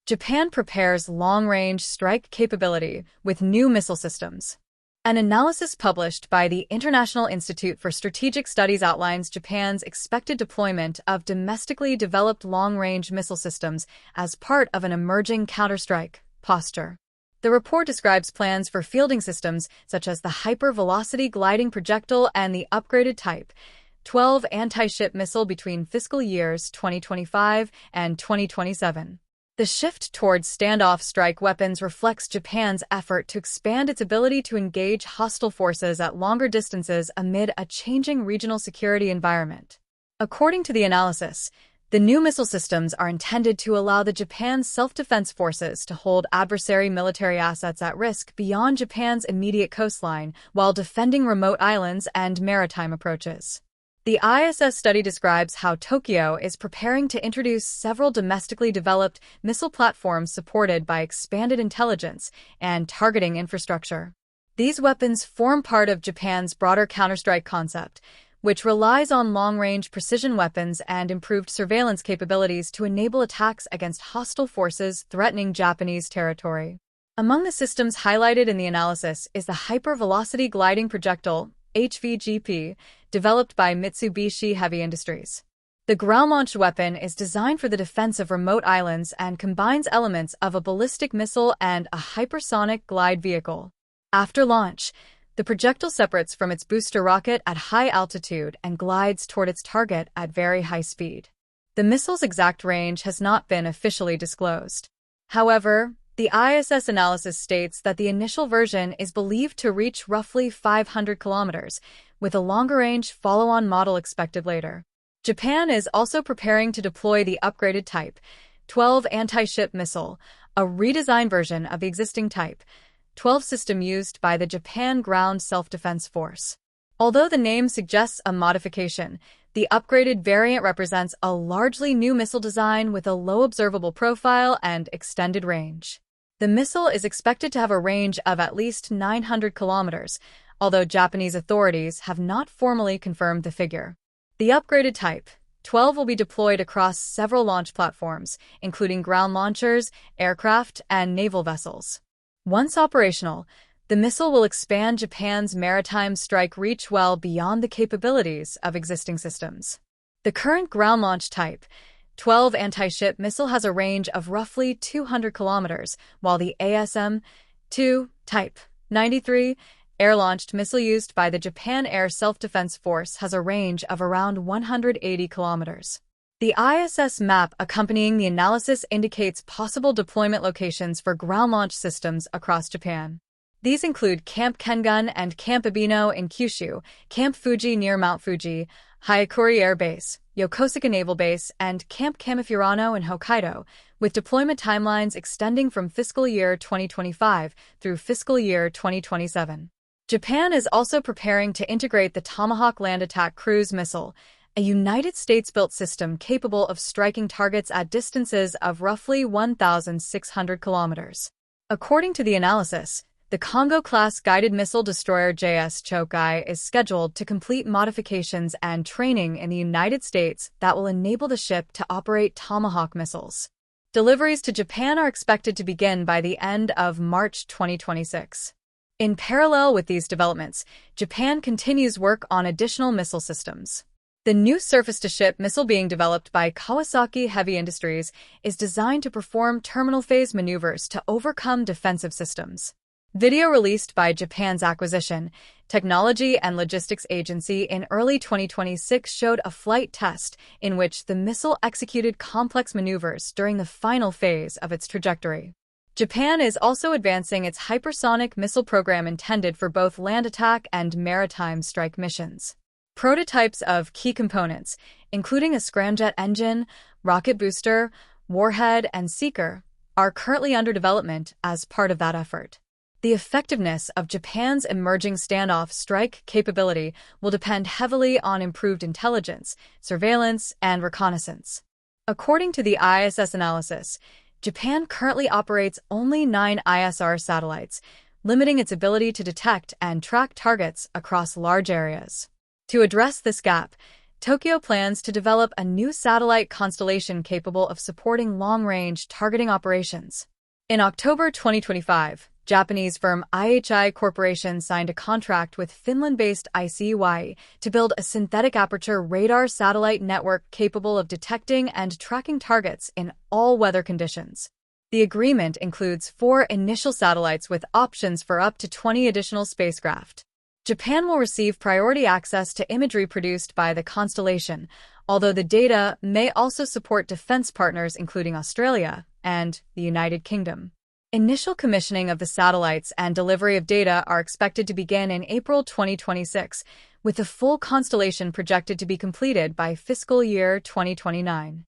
Japan prepares long-range strike capability with new missile systems. An analysis published by the International Institute for Strategic Studies outlines Japan's expected deployment of domestically developed long-range missile systems as part of an emerging counterstrike posture. The report describes plans for fielding systems such as the Hyper Velocity Gliding Projectile and the upgraded Type 12 anti-ship missile between fiscal years 2025 and 2027. The shift towards standoff strike weapons reflects Japan's effort to expand its ability to engage hostile forces at longer distances amid a changing regional security environment. According to the analysis, the new missile systems are intended to allow the Japan's self-defense forces to hold adversary military assets at risk beyond Japan's immediate coastline while defending remote islands and maritime approaches. The IISS study describes how Tokyo is preparing to introduce several domestically developed missile platforms supported by expanded intelligence and targeting infrastructure. These weapons form part of Japan's broader counterstrike concept, which relies on long-range precision weapons and improved surveillance capabilities to enable attacks against hostile forces threatening Japanese territory. Among the systems highlighted in the analysis is the Hyper Velocity Gliding Projectile, HVGP, developed by Mitsubishi Heavy Industries. The ground-launched weapon is designed for the defense of remote islands and combines elements of a ballistic missile and a hypersonic glide vehicle. After launch, the projectile separates from its booster rocket at high altitude and glides toward its target at very high speed. The missile's exact range has not been officially disclosed. However, the IISS analysis states that the initial version is believed to reach roughly 500 kilometers, with a longer-range follow-on model expected later. Japan is also preparing to deploy the upgraded Type 12 anti-ship missile, a redesigned version of the existing Type 12 system used by the Japan Ground Self-Defense Force. Although the name suggests a modification, the upgraded variant represents a largely new missile design with a low observable profile and extended range. The missile is expected to have a range of at least 900 kilometers, although Japanese authorities have not formally confirmed the figure. The upgraded Type 12 will be deployed across several launch platforms, including ground launchers, aircraft, and naval vessels. Once operational, the missile will expand Japan's maritime strike reach well beyond the capabilities of existing systems. The current ground-launched Type 12 anti-ship missile has a range of roughly 200 kilometers, while the ASM-2 Type 93 air-launched missile used by the Japan Air Self-Defense Force has a range of around 180 kilometers. The IISS map accompanying the analysis indicates possible deployment locations for ground-launch systems across Japan. These include Camp Kengun and Camp Abino in Kyushu, Camp Fuji near Mount Fuji, Hyakuri Air Base, Yokosuka Naval Base, and Camp Kamifurano in Hokkaido, with deployment timelines extending from fiscal year 2025 through fiscal year 2027. Japan is also preparing to integrate the Tomahawk land attack cruise missile, a United States-built system capable of striking targets at distances of roughly 1,600 kilometers. According to the analysis, the Congo-class guided missile destroyer JS Chokai is scheduled to complete modifications and training in the United States that will enable the ship to operate Tomahawk missiles. Deliveries to Japan are expected to begin by the end of March 2026. In parallel with these developments, Japan continues work on additional missile systems. The new surface-to-ship missile being developed by Kawasaki Heavy Industries is designed to perform terminal phase maneuvers to overcome defensive systems. Video released by Japan's Acquisition, Technology and Logistics Agency in early 2026 showed a flight test in which the missile executed complex maneuvers during the final phase of its trajectory. Japan is also advancing its hypersonic missile program intended for both land attack and maritime strike missions. Prototypes of key components, including a scramjet engine, rocket booster, warhead, and seeker, are currently under development as part of that effort. The effectiveness of Japan's emerging standoff strike capability will depend heavily on improved intelligence, surveillance, and reconnaissance. According to the IISS analysis, Japan currently operates only 9 ISR satellites, limiting its ability to detect and track targets across large areas. To address this gap, Tokyo plans to develop a new satellite constellation capable of supporting long-range targeting operations. In October 2025, Japanese firm IHI Corporation signed a contract with Finland-based ICY to build a synthetic aperture radar satellite network capable of detecting and tracking targets in all weather conditions. The agreement includes 4 initial satellites with options for up to 20 additional spacecraft. Japan will receive priority access to imagery produced by the constellation, although the data may also support defense partners including Australia and the United Kingdom. Initial commissioning of the satellites and delivery of data are expected to begin in April 2026, with the full constellation projected to be completed by fiscal year 2029.